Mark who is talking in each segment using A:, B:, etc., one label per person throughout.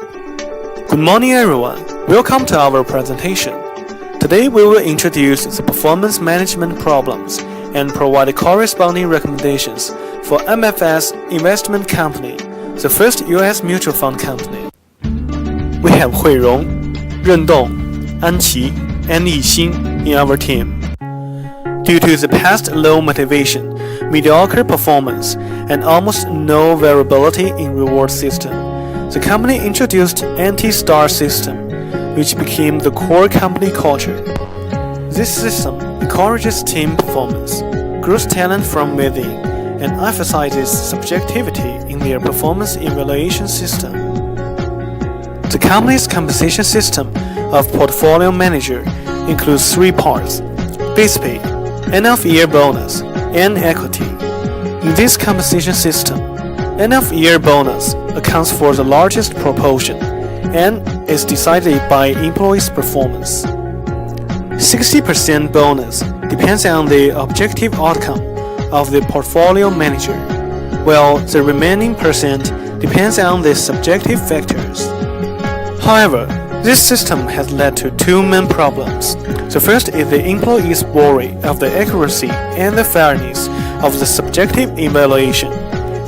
A: Good morning everyone, welcome to our presentation. Today we will introduce the performance management problems and provide corresponding recommendations for MFS Investment Company, the first US mutual fund company. We have Huirong, Rendong, Anqi, and Yixin in our team. Due to the past low motivation, mediocre performance, and almost no variability in reward system, the company introduced anti-star system, which became the core company culture. This system encourages team performance, grows talent from within, and emphasizes subjectivity in their performance evaluation system. The company's compensation system of portfolio manager includes three parts: base pay, end-of-year bonus, and equity. In this compensation system, end-of-year bonus accounts for the largest proportion and is decided by employees' performance. 60% bonus depends on the objective outcome of the portfolio manager, while the remaining percent depends on the subjective factors. However, this system has led to two main problems. The first is the employees' worry of the accuracy and the fairness of the subjective evaluation,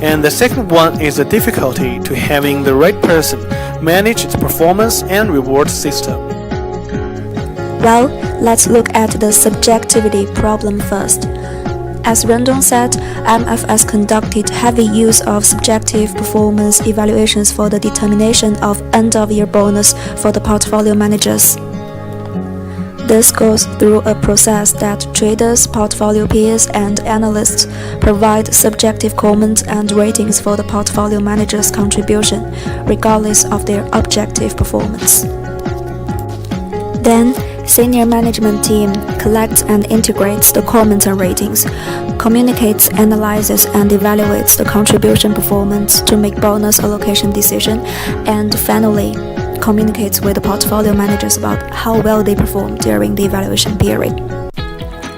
A: and the second one is the difficulty to having the right person manage the performance and reward system.
B: Well, let's look at the subjectivity problem first. As Rendong said, MFS conducted heavy use of subjective performance evaluations for the determination of end-of-year bonus for the portfolio managers. This goes through a process that traders, portfolio peers, and analysts provide subjective comments and ratings for the portfolio manager's contribution, regardless of their objective performance. Then, senior management team collects and integrates the comments and ratings, communicates, analyzes, and evaluates the contribution performance to make bonus allocation decision, and finally, communicates with the portfolio managers about how well they performed during the evaluation period.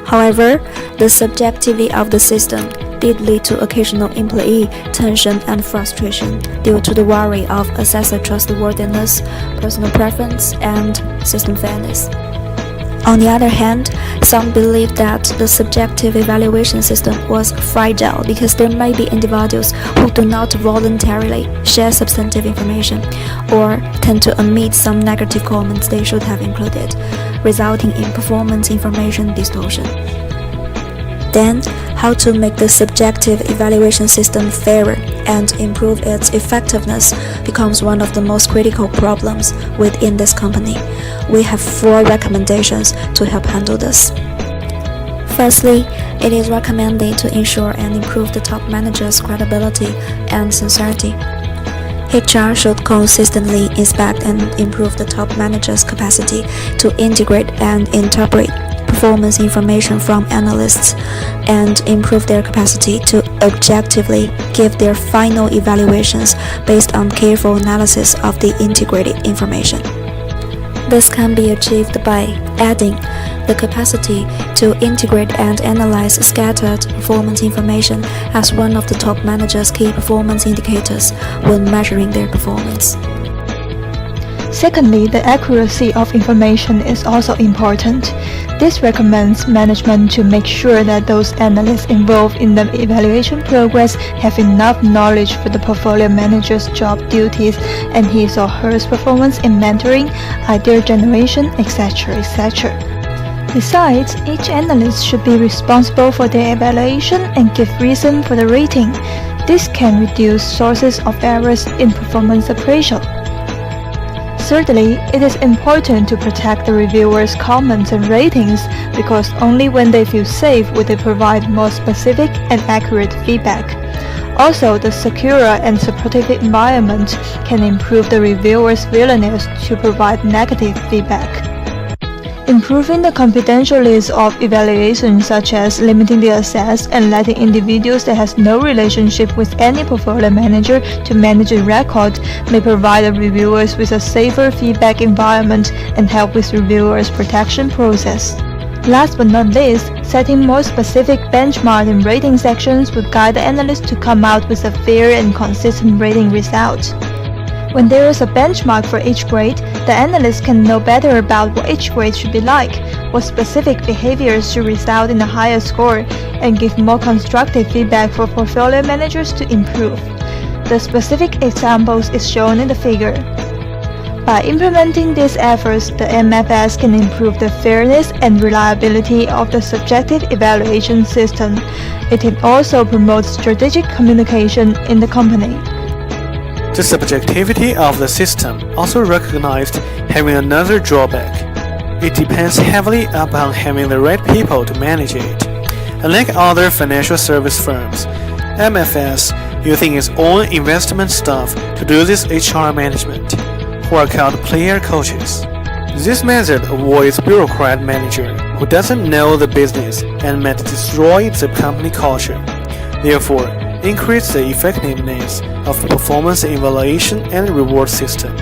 B: However, the subjectivity of the system did lead to occasional employee tension and frustration due to the worry of assessor trustworthiness, personal preference, and system fairness. On the other hand, some believe that the subjective evaluation system was fragile because there may be individuals who do not voluntarily share substantive information or tend to omit some negative comments they should have included, resulting in performance information distortion. Then, how to make the subjective evaluation system fairer and improve its effectiveness becomes one of the most critical problems within this company. We have 4 recommendations to help handle this. Firstly, it is recommended to ensure and improve the top manager's credibility and sincerity. HR should consistently inspect and improve the top manager's capacity to integrate and interpret performance information from analysts and improve their capacity to objectively give their final evaluations based on careful analysis of the integrated information. This can be achieved by adding the capacity to integrate and analyze scattered performance information as one of the top managers' key performance indicators when measuring their performance.
C: Secondly, the accuracy of information is also important. This recommends management to make sure that those analysts involved in the evaluation progress have enough knowledge for the portfolio manager's job duties and his or her performance in mentoring, idea generation, etc., etc. Besides, each analyst should be responsible for their evaluation and give reason for the rating. This can reduce sources of errors in performance appraisal. Thirdly, it is important to protect the reviewers' comments and ratings because only when they feel safe will they provide more specific and accurate feedback. Also, the secure and supportive environment can improve the reviewers' willingness to provide negative feedback. Improving the confidentiality of evaluation, such as limiting the access and letting individuals that has no relationship with any portfolio manager to manage a record, may provide the reviewers with a safer feedback environment and help with reviewers' protection process. Last but not least, setting more specific benchmark and rating sections would guide the analyst to come out with a fair and consistent rating result. When there is a benchmark for each grade, the analyst can know better about what each grade should be like, what specific behaviors should result in a higher score, and give more constructive feedback for portfolio managers to improve. The specific examples is shown in the figure. By implementing these efforts, the MFS can improve the fairness and reliability of the subjective evaluation system. It can also promote strategic communication in the company.
A: The subjectivity of the system also recognized having another drawback. It depends heavily upon having the right people to manage it. Unlike other financial service firms, MFS using its own investment staff to do this HR management, who are called player coaches. This method avoids bureaucrat manager who doesn't know the business and might destroy the company culture. Therefore, increase the effectiveness of the performance evaluation and reward system.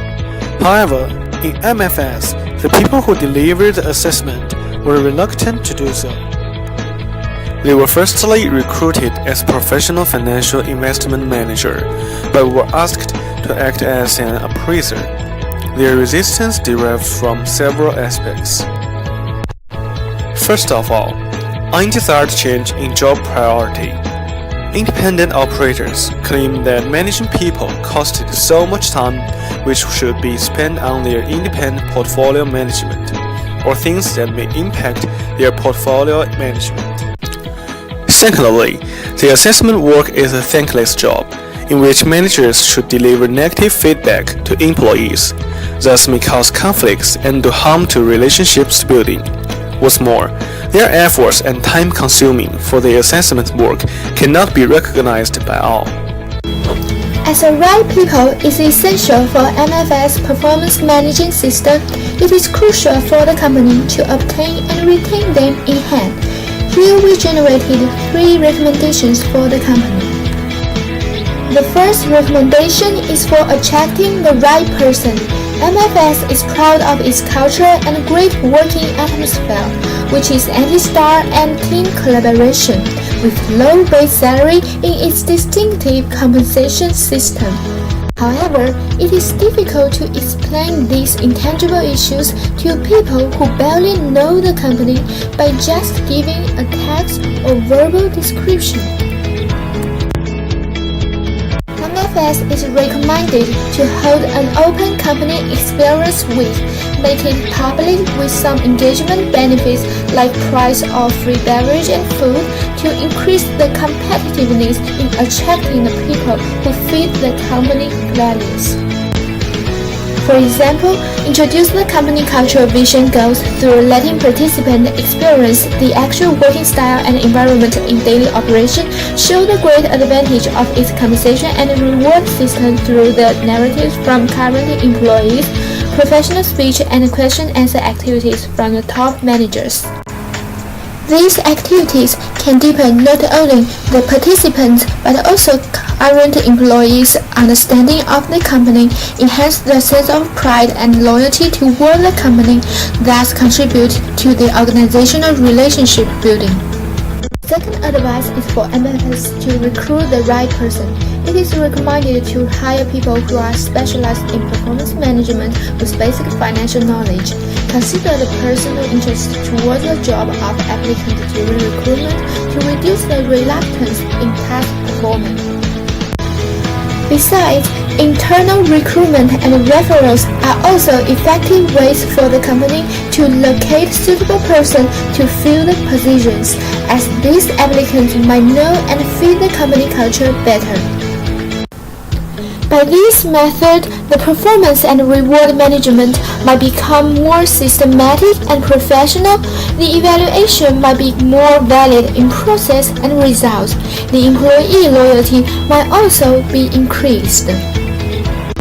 A: However, in MFS, the people who delivered the assessment were reluctant to do so. They were firstly recruited as professional financial investment manager, but were asked to act as an appraiser. Their resistance derived from several aspects. First of all, undesired change in job priority. Independent operators claim that managing people costed so much time which should be spent on their independent portfolio management, or things that may impact their portfolio management. Secondly, the assessment work is a thankless job, in which managers should deliver negative feedback to employees, thus may cause conflicts and do harm to relationships building. What's more, their efforts and time consuming for the assessment work cannot be recognized by all.
D: As the right people is essential for MFS performance managing system, it is crucial for the company to obtain and retain them in hand. Here we generated 3 recommendations for the company. The first recommendation is for attracting the right person. MFS is proud of its culture and great working atmosphere, which is anti-star and team collaboration, with low base salary in its distinctive compensation system. However, it is difficult to explain these intangible issues to people who barely know the company by just giving a text or verbal description. MFS is recommended to hold an open company experience week, make it public with some engagement benefits like price of free beverage and food to increase the competitiveness in attracting the people who fit the company values. For example, introduce the company cultural vision goals through letting participants experience the actual working style and environment in daily operation, show the great advantage of its compensation and reward system through the narratives from current employees, professional speech and question-answer activities from the top managers. These activities can deepen not only the participants but also current employees' understanding of the company, enhance their sense of pride and loyalty toward the company, thus contribute to the organizational relationship building. Second advice is for MFS to recruit the right person. It is recommended to hire people who are specialized in performance management with basic financial knowledge. Consider the personal interest towards the job of applicant during recruitment to reduce the reluctance in task performance. Besides, internal recruitment and referrals are also effective ways for the company to locate suitable persons to fill the positions, as these applicants might know and fit the company culture better. By this method, the performance and reward management might become more systematic and professional, the evaluation might be more valid in process and results, the employee loyalty might also be increased.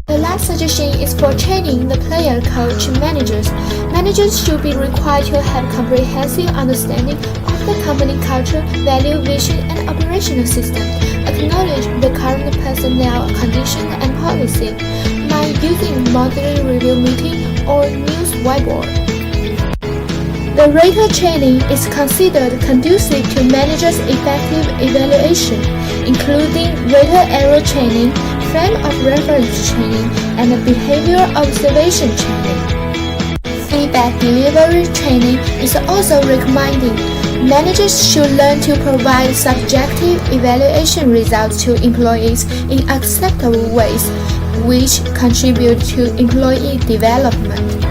D: The last suggestion is for training the player coach managers. Managers should be required to have comprehensive understanding of the company culture, value, vision, and operational system, acknowledge the current personnel condition and policy, by using monthly review meeting or news whiteboard. The rater training is considered conducive to managers' effective evaluation, including rater error training, frame of reference training and behavior observation training. Feedback delivery training is also recommended. Managers should learn to provide subjective evaluation results to employees in acceptable ways, which contribute to employee development.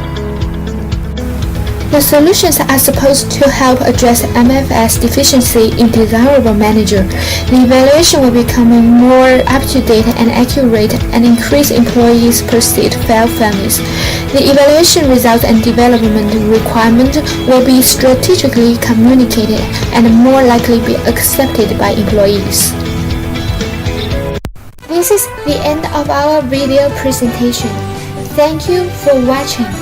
D: The solutions are supposed to help address MFS deficiency in desirable manager. The evaluation will become more up-to-date and accurate and increase employees' perceived faithfulness. The evaluation results and development requirements will be strategically communicated and more likely be accepted by employees. This is the end of our video presentation. Thank you for watching.